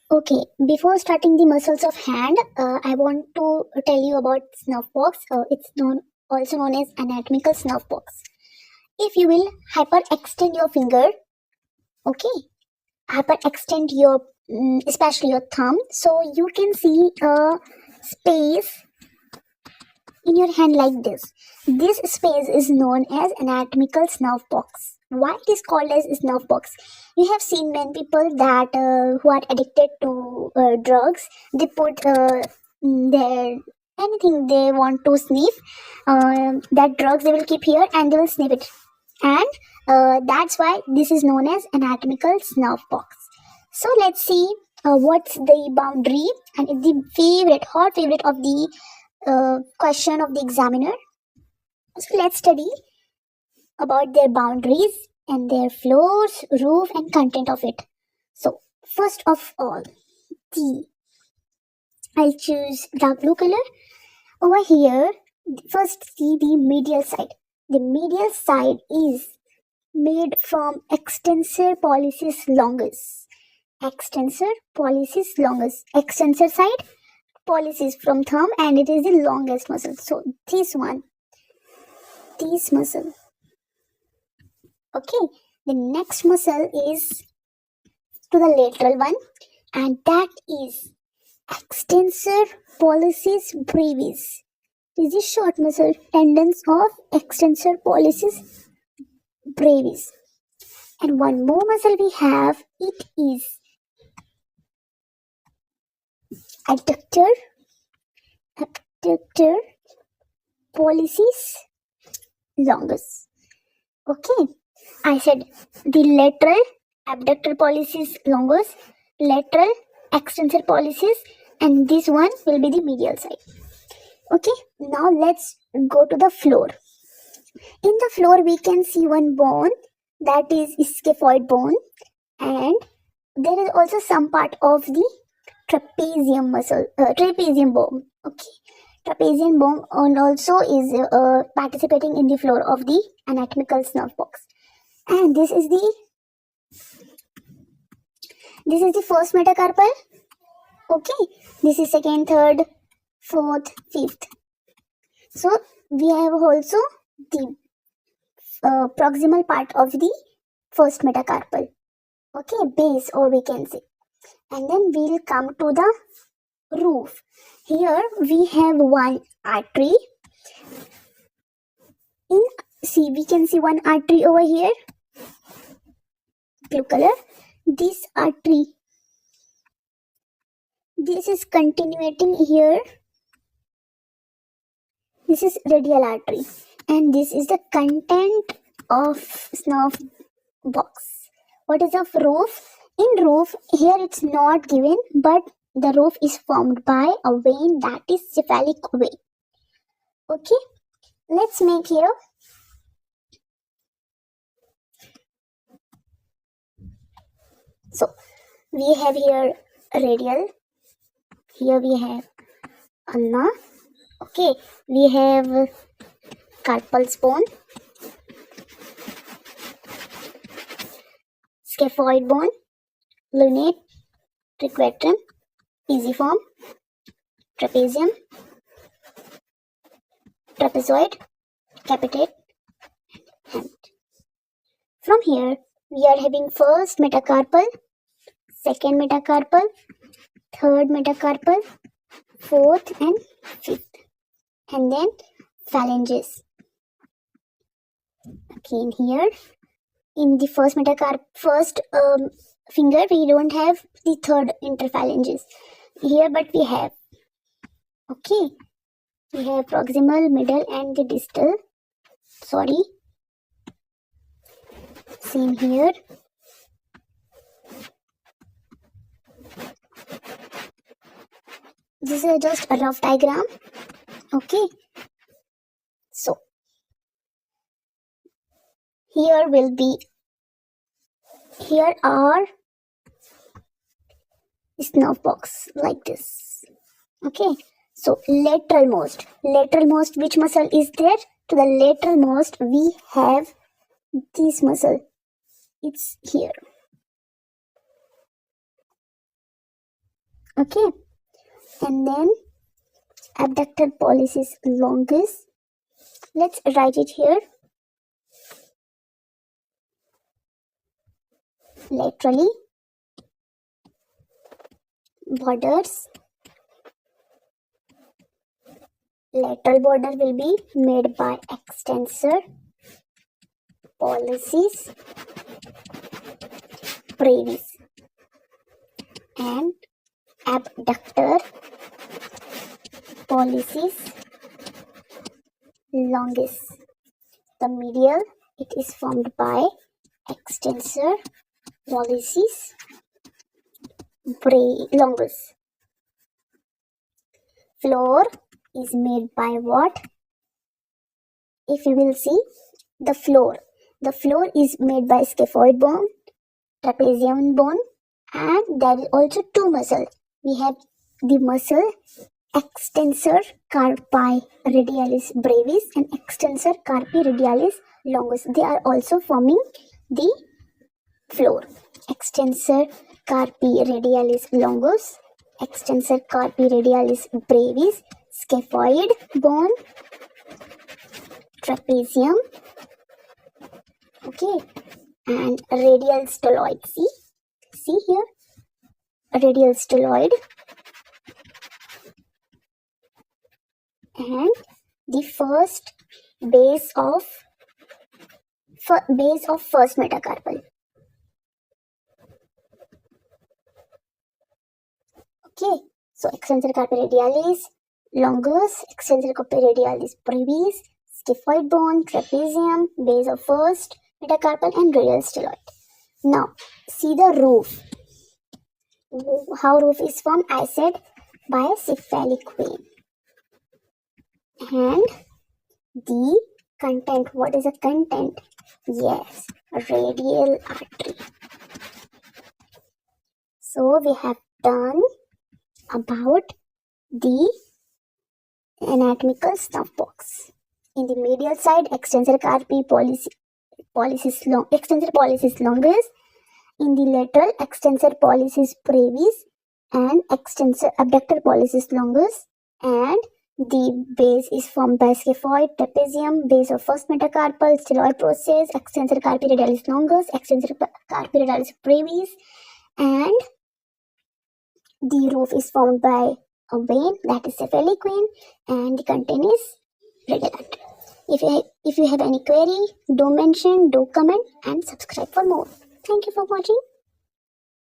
Okay, before starting the muscles of hand, I want to tell you about snuff box. Also known as anatomical snuff box. If you will hyperextend your finger, okay, hyperextend your, especially your thumb, so you can see a space in your hand like this. This space is known as anatomical snuff box. Why it is called as snuff box? You have seen many people that who are addicted to drugs. They put their anything they want to sniff. That drugs they will keep here and they will sniff it, and that's why this is known as anatomical snuff box. So let's see what's the boundary and the hot favorite of the question of the examiner. So let's study about their boundaries and their floors, roof, and content of it. So first of all, I'll choose dark blue color. Over here, first see the medial side. The medial side is made from extensor pollicis longus. Extensor pollicis longus. Extensor side, pollicis from thumb, and it is the longest muscle. So this muscle. Okay, the next muscle is to the lateral one, and that is extensor pollicis brevis. This is short muscle tendons of extensor pollicis brevis. And one more muscle we have, it is adductor pollicis longus. Okay, I said the lateral abductor pollicis longus, lateral extensor pollicis, and this one will be the medial side. Okay, now let's go to the floor. In the floor, we can see one bone, that is scaphoid bone, and there is also some part of the trapezium muscle, trapezium bone. Okay, trapezium bone and also is participating in the floor of the anatomical snuff box. And this is the first metacarpal. Okay, this is second, third, fourth, fifth. So we have also the proximal part of the first metacarpal. Okay, base, or we can say. And then we'll come to the roof. Here we have one artery. We can see one artery over here, blue color. This artery, this is continuating here. This is radial artery, and this is the content of snuff box. What is of roof? In roof, here it's not given, but the roof is formed by a vein, that is cephalic vein. Okay, let's make here. So we have here radial. Here we have ulna. Okay, we have carpal bone, scaphoid bone, lunate, triquetrum, pisiform, trapezium, trapezoid, capitate, hand. From here, we are having first metacarpal, second metacarpal, third metacarpal, fourth and fifth, and then phalanges. Again here, in the first finger, we don't have the third interphalanges here, but we have. Okay, we have proximal, middle, and the distal. Sorry. Same here. This is just a rough diagram. Okay. So here are snuff box like this. Okay. So lateral most, which muscle is there? To the lateral most, we have this muscle. It's here. Okay, and then abductor pollicis longus. Let's write it here. Laterally, borders. Lateral border will be made by extensor pollicis brevis and abductor pollicis longus. The medial, it is formed by extensor pollicis longus. Floor is made by what? If you will see, the floor is made by scaphoid bone, trapezium bone, and there is also two muscles. We have the muscle extensor carpi radialis brevis and extensor carpi radialis longus. They are also forming the floor. Extensor carpi radialis longus, extensor carpi radialis brevis, scaphoid bone, trapezium, okay, and radial styloid. See here, radial styloid, and the first base of first metacarpal. Okay, so extensor carpi radialis longus, extensor carpi radialis brevis, scaphoid bone, trapezium, base of first metacarpal, and radial styloid. Now, see the roof. How roof is formed? I said by cephalic vein. And the content, what is the content? Yes, radial artery. So we have done about the anatomical snuff box. In the medial side, extensor carpi extensor pollicis longus. In the lateral, extensor pollicis brevis and extensor abductor pollicis longus. And the base is formed by scaphoid, trapezium, base of first metacarpal, styloid process, extensor carpi radialis longus, extensor carpi radialis brevis, and the roof is formed by a vein, that is cephalic vein, and the content is radial artery. If you have any query, do mention, do comment, and subscribe for more. Thank you for watching.